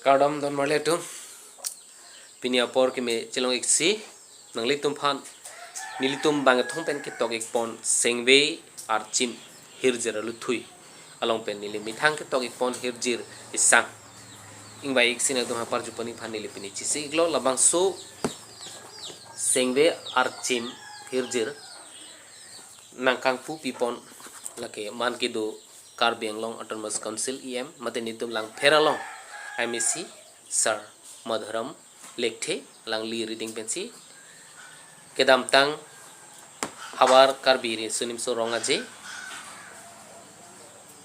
Kardam don marle tu pinia por ke me chelong iksi nang litum phan nilitum bang thong pen ke tok ik pon sengve archim hirjir lu thui along pen nili mithang ke tok ik pon hirjir isang ingba iksi na dum par jupani phan nili pini chi se iglo labang so sengve archim hirjir nang kang pu pipon lake man ke do Karbi Anglong Autonomous Council EM mate nitum lang pheralong IMC Sir Madharam lekte lang li reading pensi kedam tang habar Karbi re sunim so rongaje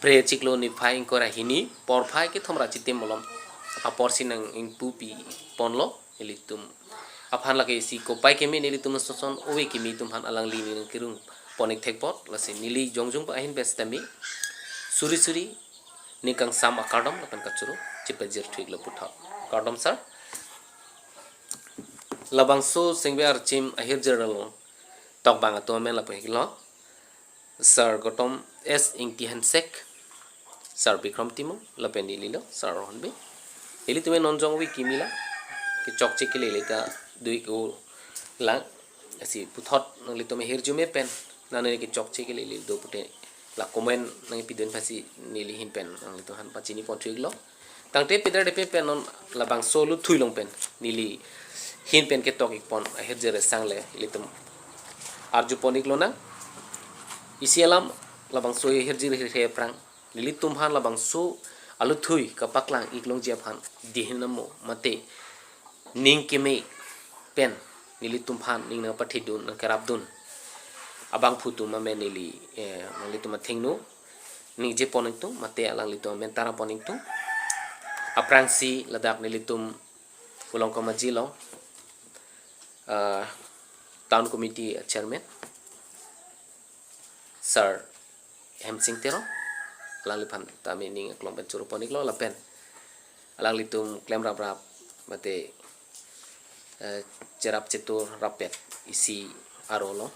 pre chiklo ni phai kora hini por phai ke thomra chitem molom apor sinang ing pupi ponlo elitum aphan lake si ko pai ke me nelitum soson owe ke mi tum han alang li ni kirung ponik thekpot lase nili jongjung pa hin bestami suri suri nikang sam akadam lapan kachuru chipajir thiglo putha kadam sir labang so sengbe archim ahir jeralo tok bang ato men la pehilo sir gotom s ingti hansek sir bikram timung lapeni lilo Sir Rohon Bey eli tume nonjong wi kimila ke chokche ke leleta dui ko lang asi puthot nangli tume hirjume pen nanane ke chokche ke lele do pute la comment nang pidon phasi nili hin pen nang to han pachini ponthiglo tangte pidra depe pen on labang solu thuilong pen nili hin pen ke tok ik pon herjere sangle litum arju ponik lona isialam labang so herjere he prang nili tum han labang so alu thui kapaklang iklong je phan dihinamo mate ning keme pen nili tum phan ning na pathidun na karabdun abang phutu ma menili nang ma thingnu ning je poning tu mate alang litum mentara poning tu aprangsi ladak nilitum ulong ko majilong town committee chairman Sir Teron alang lipan tami ning klong ben churu ponik lo lapen alang litum klem rap rap mate cerap cetur rapet isi arolo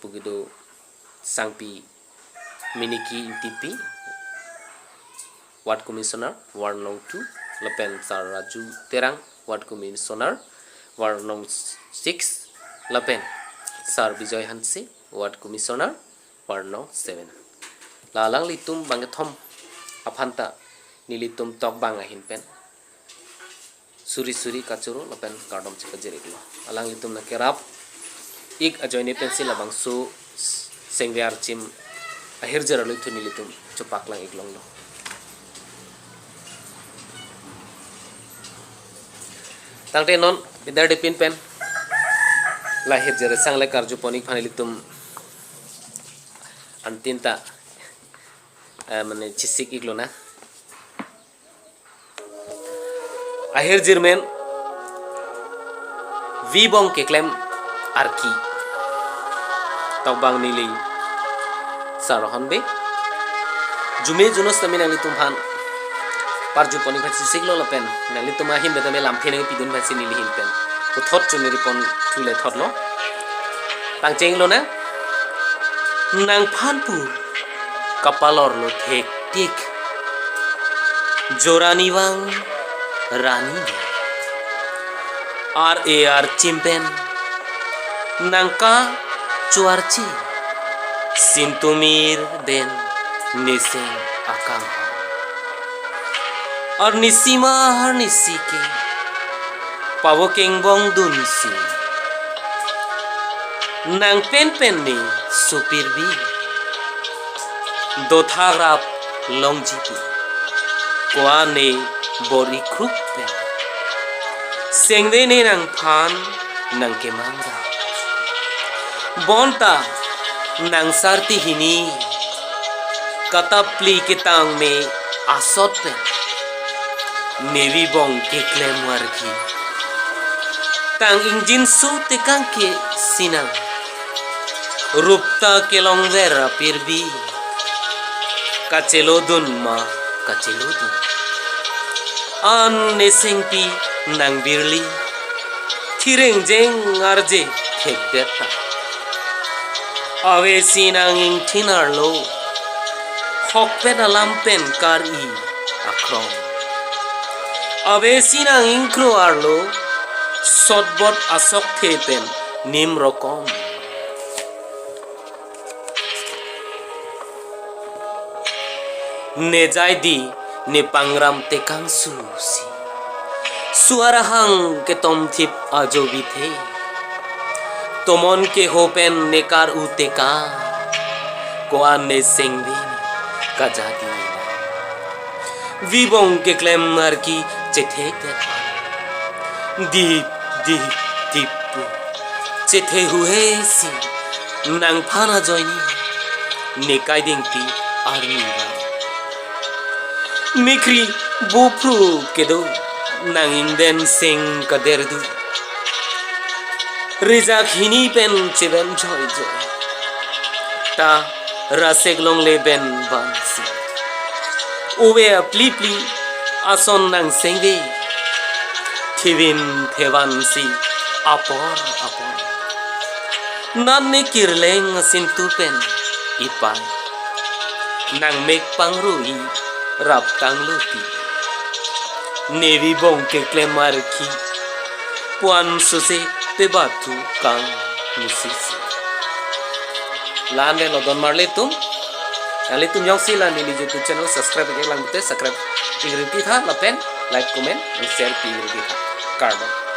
pugido sangpi miniki TP Ward Commissioner Ward Nong 2 Lepen Sir Raju Terang Ward Commissioner Ward Nong 6 Lepen Sir Bijoy Hansi Ward Commissioner Ward Nong 7 lalang litum bangathom aphanta nilitum tok banga hinpen suri suri kachuro lepen kardom chikajeriklo alang litum na kerap ik ajoine pensil labang su sengve archim ahir jaralu thu nilitum chupaklang iklong lo tangte non bidar depin pen lahir jare sangle karju ponik phanilitum antinta mane chisik iglona ahir jirmen Vibong Keklem Arki Tokbang nili Sir Rohon Bey jume junos tami nang litum phan parju poni phachi siglo lapen nang litum ahim betame lamphe nang pidun phachi nili hilpen ko thot chuneri pon thule thotlo tangcheng lo na nang phan pu kapalor lo thek tik jorani wang rani RAR chimpen nangka cuarci sintumir den niseng akang और निसीमा हर निसी के पावो केंगबोंग दुनसी नंग pen pen ने सुपीर भी दो थाराप लोंगजीपी कुआने बोरी क्रुप pen सेंगदे ने नंग फान नंग के मांगा बोंता नंग सारती हिनी कतापली के तांग में आसोत pen Vibong Keklem Arki tang injin su tekang ke sinang rupta kelong vera pirbi kacelodun ma kacelodun an nesengpi nang birli thireng jeng arje thek beta awe sinang ing thinar lo hokpen alampen kar I akrong abe sinang ingkro arlo sotbot asok theten nim rokom ne jaidi ne pangram te kangsusi suarahang ke tom thip ajobi the tomon ke hopen ne kar uteka koan ne sengvin kajati Vibong Keklem Arki cethe deep dimpu cethe huhe si nang phana joini nekai dingti armiba mikri bupru kedo nang inden sing kaderdu rizak hini pen cheben joy joy ta raseglong leben bansi uwe pli ason nang sengve thivin thevansi apor nanne kirleng sintupen ipai nang mek pangrui rap tangluti nevi bong keklem arki puan suse pebatu kang musisi lande lodon marle tum Kali tum yang sila ni YouTube channel subscribe ke lang bute subscribe ingri ki tha lapen like comment and share pi ingri ki tha Karbi